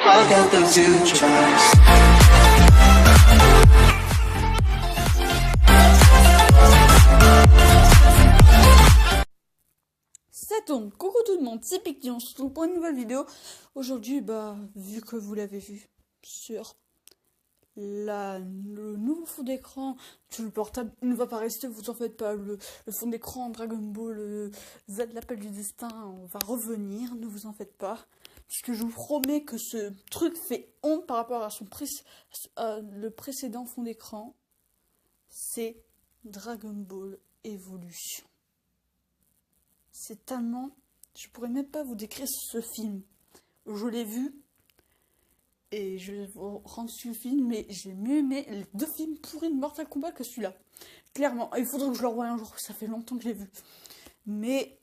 I got the future. C'est donc, coucou tout le monde, c'est Picti, on se retrouve pour une nouvelle vidéo. Aujourd'hui, vu que vous l'avez vu sur le nouveau fond d'écran sur le portable, il ne va pas rester, vous en faites pas, le fond d'écran Dragon Ball Z, l'appel du destin, on va revenir, ne vous en faites pas. Puisque je vous promets que ce truc fait honte par rapport à le précédent fond d'écran, c'est Dragon Ball Evolution. C'est tellement... Je pourrais même pas vous décrire ce film. Je l'ai vu. Et je vais vous rendre sur le film. Mais j'ai mieux aimé les deux films pourris de Mortal Kombat que celui-là. Clairement. Il faudrait que je le revoie un jour. Ça fait longtemps que je l'ai vu. Mais...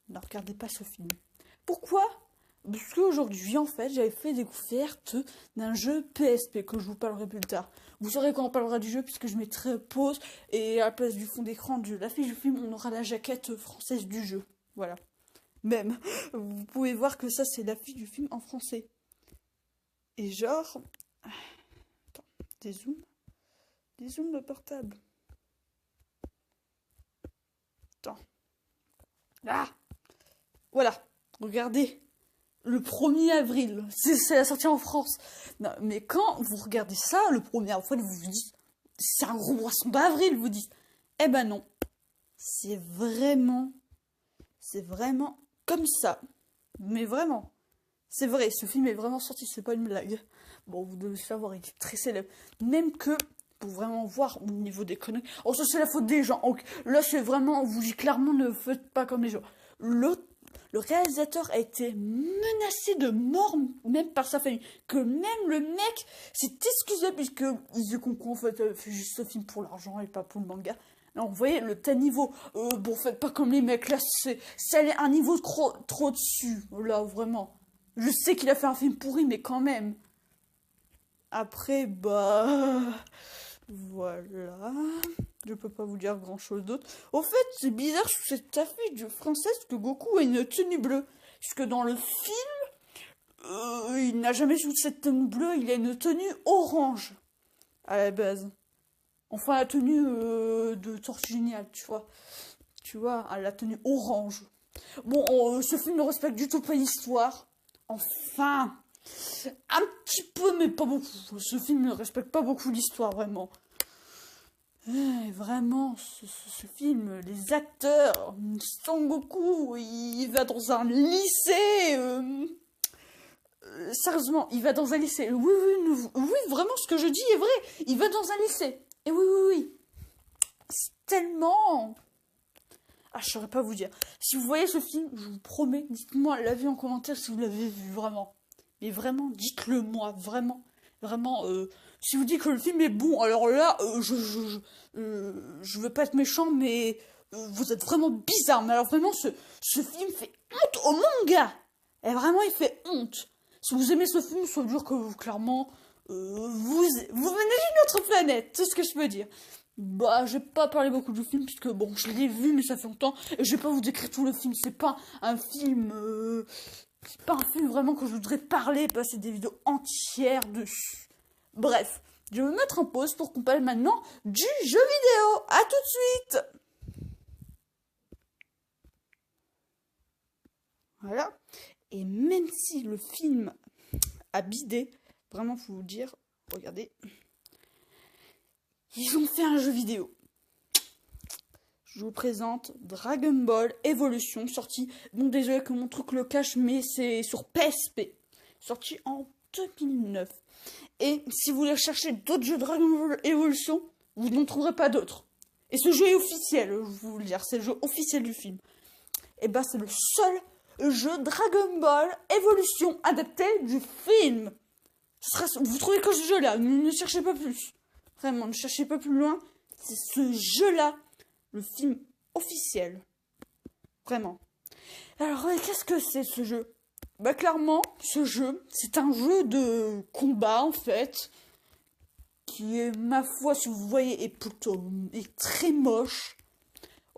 ne regardez pas ce film. Pourquoi ? Parce qu'aujourd'hui, en fait, j'avais fait découverte d'un jeu PSP que je vous parlerai plus tard. Vous saurez quand on parlera du jeu puisque je mettrai pause et à la place du fond d'écran de l'affiche du film, on aura la jaquette française du jeu. Voilà. Même, vous pouvez voir que ça, c'est l'affiche du film en français. Et genre... Attends, des zooms de portable. Attends. Ah ! Voilà, regardez. Le 1er avril, c'est la sortie en France. Non, mais quand vous regardez ça, le 1er avril, vous vous dites, c'est un gros poisson d'avril, vous dites. Eh ben non, c'est vraiment comme ça. Mais vraiment, c'est vrai, ce film est vraiment sorti, c'est pas une blague. Bon, vous devez savoir, il est très célèbre. Même que, pour vraiment voir au niveau des conneries, oh ça c'est la faute des gens. Donc, là c'est vraiment, on vous dit clairement, ne faites pas comme les gens. Le réalisateur a été menacé de mort, même par sa famille. Que même le mec s'est excusé, puisqu'il comprend en fait, fait juste ce film pour l'argent et pas pour le manga. Alors, vous voyez, le tel niveau, bon, faites pas comme les mecs, là, c'est un niveau trop dessus, là, vraiment. Je sais qu'il a fait un film pourri, mais quand même. Après, voilà. Je peux pas vous dire grand chose d'autre. Au fait, c'est bizarre sur cette affiche française que Goku a une tenue bleue. Puisque dans le film, il n'a jamais eu cette tenue bleue, il a une tenue orange. À la base. Enfin, la tenue de Tortue Géniale, tu vois. Tu vois, la tenue orange. Bon, ce film ne respecte du tout pas l'histoire. Enfin, un petit peu, mais pas beaucoup. Ce film ne respecte pas beaucoup l'histoire, vraiment. Vraiment, ce film, les acteurs, Son Goku, il va dans un lycée. Sérieusement, il va dans un lycée. Oui, vraiment, ce que je dis est vrai. Il va dans un lycée. Et oui. C'est tellement... Ah, je saurais pas vous dire. Si vous voyez ce film, je vous promets, dites-moi l'avis en commentaire si vous l'avez vu, vraiment. Mais vraiment, dites-le moi, vraiment. Vraiment, si vous dites que le film est bon, alors là, je veux pas être méchant, mais vous êtes vraiment bizarre. Mais alors vraiment, ce film fait honte au manga. Et vraiment, il fait honte. Si vous aimez ce film, ça veut dire que vous, clairement, vous venez d'une autre planète. C'est ce que je peux dire. Je vais pas parler beaucoup du film, puisque bon, je l'ai vu, mais ça fait longtemps. Et je vais pas vous décrire tout le film. C'est pas un film... c'est pas un film vraiment que je voudrais parler, passer des vidéos entières dessus. Bref, je vais me mettre en pause pour qu'on parle maintenant du jeu vidéo. À tout de suite. Voilà. Et même si le film a bidé, vraiment faut vous dire, regardez, ils ont fait un jeu vidéo. Je vous présente Dragon Ball Evolution, sorti, bon désolé que mon truc le cache, mais c'est sur PSP, sorti en 2009. Et si vous voulez chercher d'autres jeux Dragon Ball Evolution, vous n'en trouverez pas d'autres. Et ce jeu est officiel, je vous le dire, c'est le jeu officiel du film. Et c'est le seul jeu Dragon Ball Evolution adapté du film. Vous trouvez que ce jeu-là, ne cherchez pas plus. Vraiment, ne cherchez pas plus loin, c'est ce jeu-là. Le film officiel. Vraiment. Alors, qu'est-ce que c'est ce jeu ? Clairement, ce jeu, c'est un jeu de combat, en fait, qui est, ma foi, si vous voyez, est très moche.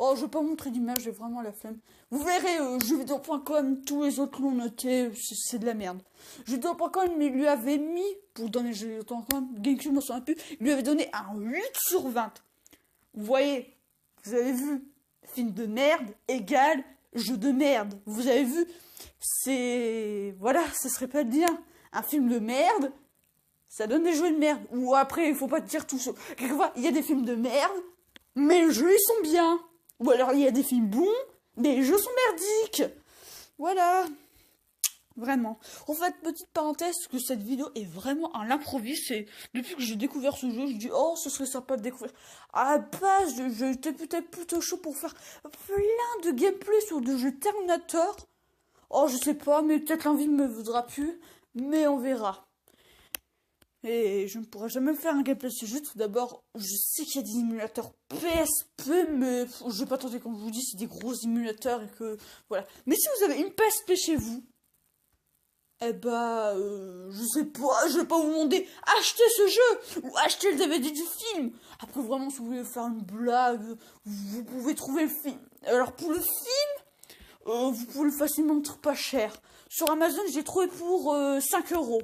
Oh, je vais pas montrer d'image, j'ai vraiment la flemme. Vous verrez, jeuxvideo.com, tous les autres l'ont noté, c'est de la merde. Jeuxvideo.com, il lui avait mis, pour donner jeuxvideo.com, GameCube, je m'en souviens plus, il lui avait donné un 8 sur 20. Vous voyez, vous avez vu, film de merde égale jeu de merde. Vous avez vu, c'est... Voilà, ça serait pas bien. Un film de merde, ça donne des jeux de merde. Ou après, il faut pas te dire tout ça. Quelquefois, il y a des films de merde, mais les jeux, ils sont bien. Ou alors, il y a des films bons, mais les jeux sont merdiques. Voilà. Vraiment. En fait, petite parenthèse, que cette vidéo est vraiment à l'improviste. Et depuis que j'ai découvert ce jeu, je dis, oh, ce serait sympa de découvrir. À la base, j'étais peut-être plutôt chaud pour faire plein de gameplay sur des jeux Terminator. Oh, je sais pas, mais peut-être l'envie ne me voudra plus. Mais on verra. Et je ne pourrai jamais faire un gameplay sur ce jeu. Tout d'abord, je sais qu'il y a des émulateurs PSP, mais je vais pas tenter, comme je vous dis, c'est des gros émulateurs et que, voilà. Mais si vous avez une PSP chez vous, eh bah, je sais pas, je vais pas vous demander achetez ce jeu ou achetez le DVD du film. Après, vraiment, si vous voulez faire une blague, vous pouvez trouver le film. Alors, pour le film, vous pouvez le facilement trouver pas cher. Sur Amazon, j'ai trouvé pour 5 euros.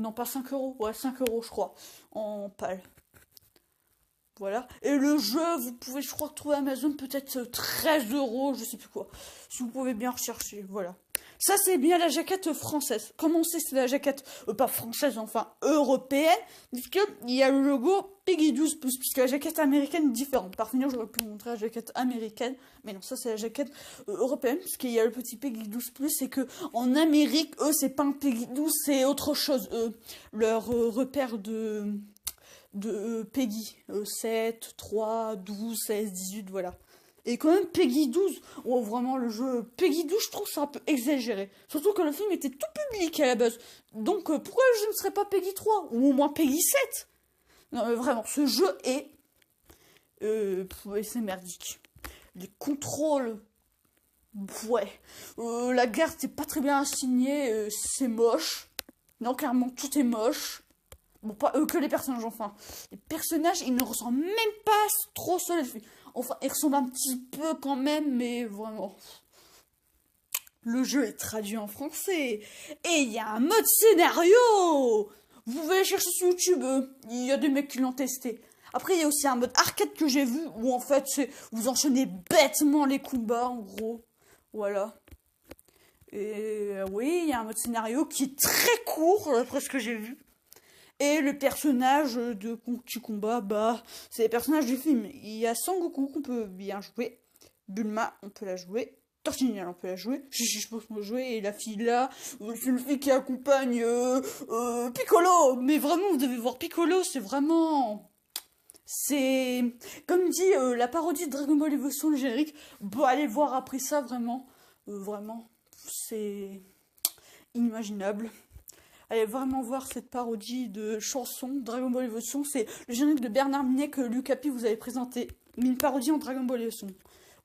Non, pas 5 euros, ouais, 5 euros, je crois, en PAL. Voilà. Et le jeu, vous pouvez, je crois, trouver Amazon peut-être 13 euros, je sais plus quoi. Si vous pouvez bien rechercher, voilà. Ça, c'est bien la jaquette française. Comment on sait que c'est la jaquette, pas française, enfin, européenne, puisqu'il y a le logo Peggy 12+, puisque la jaquette américaine est différente. Par contre, j'aurais pu vous montrer la jaquette américaine, mais non, ça, c'est la jaquette européenne, puisqu'il y a le petit Peggy 12+, et que en Amérique, eux, c'est pas un Peggy 12, c'est autre chose. Leur repère de Peggy, 7, 3, 12, 16, 18, voilà. Et quand même Peggy 12, oh vraiment le jeu Peggy 12, je trouve ça un peu exagéré. Surtout que le film était tout public à la base. Donc pourquoi je ne serais pas Peggy 3 ou au moins Peggy 7? Non mais vraiment, ce jeu est... c'est merdique. Les contrôles... Ouais. La garde c'est pas très bien assigné, c'est moche. Non, clairement, tout est moche. Bon, pas que les personnages, enfin. Les personnages, ils ne ressemblent même pas trop sur les films. Enfin, ils ressemblent un petit peu quand même, mais vraiment. Le jeu est traduit en français. Et il y a un mode scénario. Vous pouvez aller chercher sur YouTube. Il y a des mecs qui l'ont testé. Après, il y a aussi un mode arcade que j'ai vu, où en fait, vous enchaînez bêtement les combats, en gros. Voilà. Et oui, il y a un mode scénario qui est très court, d'après ce que j'ai vu. Et le personnage du combat, bah, c'est les personnages du film. Il y a Sangoku qu'on peut bien jouer. Bulma, on peut la jouer. Tortilla, on peut la jouer. Je pense qu'on peut jouer. Et la fille là, c'est le fille qui accompagne Piccolo. Mais vraiment, vous devez voir Piccolo, c'est vraiment... C'est... Comme dit la parodie de Dragon Ball Evolution, le générique. Bah, allez voir après ça, vraiment. Vraiment, c'est inimaginable. Allez vraiment voir cette parodie de chanson Dragon Ball Evolution. C'est le générique de Bernard Minet que Lucapi vous avait présenté. Mais une parodie en Dragon Ball Evolution.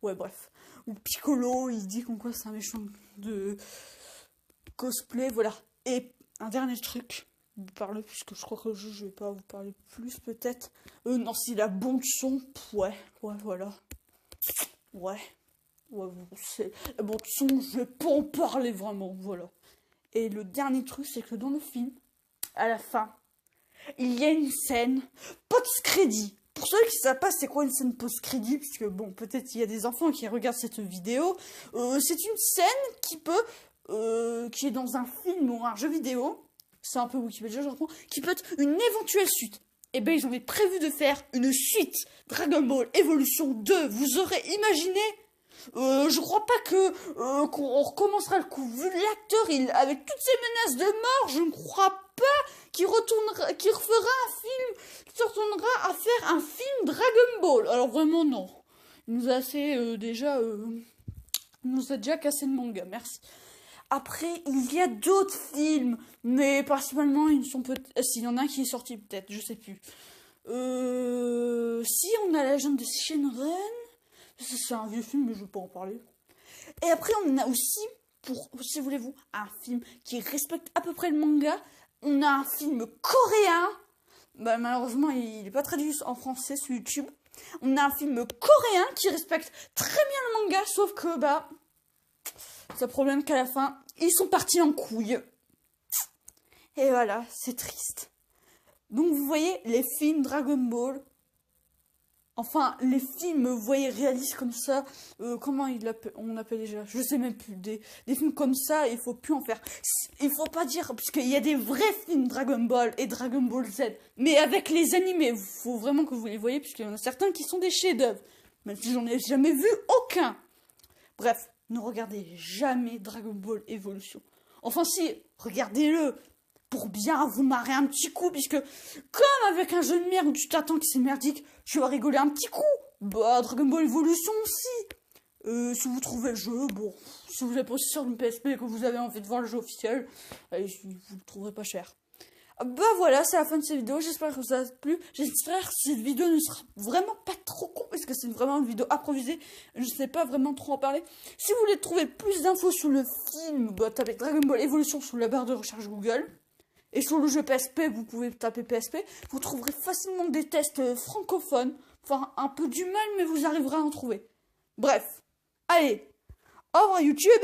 Ouais, bref. Ou Piccolo, il dit qu'en quoi c'est un méchant de cosplay, voilà. Et un dernier truc, vous parlez, puisque je crois que je vais pas vous parler plus peut-être. Non, si la bande son, ouais, voilà. Ouais, c'est la bande son, je vais pas en parler vraiment, voilà. Et le dernier truc, c'est que dans le film, à la fin, il y a une scène post-crédit. Pour ceux qui ne savent pas c'est quoi une scène post-crédit, puisque bon, peut-être il y a des enfants qui regardent cette vidéo, c'est une scène qui est dans un film ou un jeu vidéo, c'est un peu Wikipédia, je reprends, qui peut être une éventuelle suite. Et ben ils avaient prévu de faire une suite Dragon Ball Evolution 2. Vous aurez imaginé? Je crois pas que qu'on recommencera le coup. Vu l'acteur, avec toutes ces menaces de mort, je ne crois pas qu'il refera un film, qu'il se retournera à faire un film Dragon Ball. Alors vraiment non. Il nous a assez déjà, il nous a déjà cassé le manga. Merci. Après, il y a d'autres films, mais principalement ils sont peut-être. S'il y en a un qui est sorti peut-être, je sais plus. Si on a la légende de Shenron. C'est un vieux film, mais je ne vais pas en parler. Et après, on a aussi, si voulez-vous, un film qui respecte à peu près le manga. On a un film coréen. Bah, malheureusement, il n'est pas traduit en français sur YouTube. On a un film coréen qui respecte très bien le manga, sauf que, bah, c'est un problème qu'à la fin, ils sont partis en couille. Et voilà, c'est triste. Donc vous voyez, les films Dragon Ball, enfin, les films, vous voyez, réalistes comme ça, comment on appelle déjà, je sais même plus, des films comme ça, il faut plus en faire. Il faut pas dire, parce qu'il y a des vrais films Dragon Ball et Dragon Ball Z, mais avec les animés, il faut vraiment que vous les voyez, puisqu'il y en a certains qui sont des chefs-d'œuvre, même si j'en ai jamais vu aucun. Bref, ne regardez jamais Dragon Ball Evolution. Enfin si, regardez-le, pour bien vous marrer un petit coup, puisque comme avec un jeu de merde où tu t'attends que c'est merdique, tu vas rigoler un petit coup. Bah, Dragon Ball Evolution aussi. Si vous trouvez le jeu, bon, si vous êtes pas sûr d'une PSP et que vous avez envie de voir le jeu officiel, vous le trouverez pas cher. Bah voilà, c'est la fin de cette vidéo, j'espère que ça vous a plu, j'espère que cette vidéo ne sera vraiment pas trop con, parce que c'est vraiment une vidéo improvisée, je sais pas vraiment trop en parler. Si vous voulez trouver plus d'infos sur le film, bah tapez Dragon Ball Evolution sur la barre de recherche Google. Et sur le jeu PSP, vous pouvez taper PSP, vous trouverez facilement des tests francophones, enfin un peu du mal, mais vous arriverez à en trouver. Bref, allez, au revoir YouTube.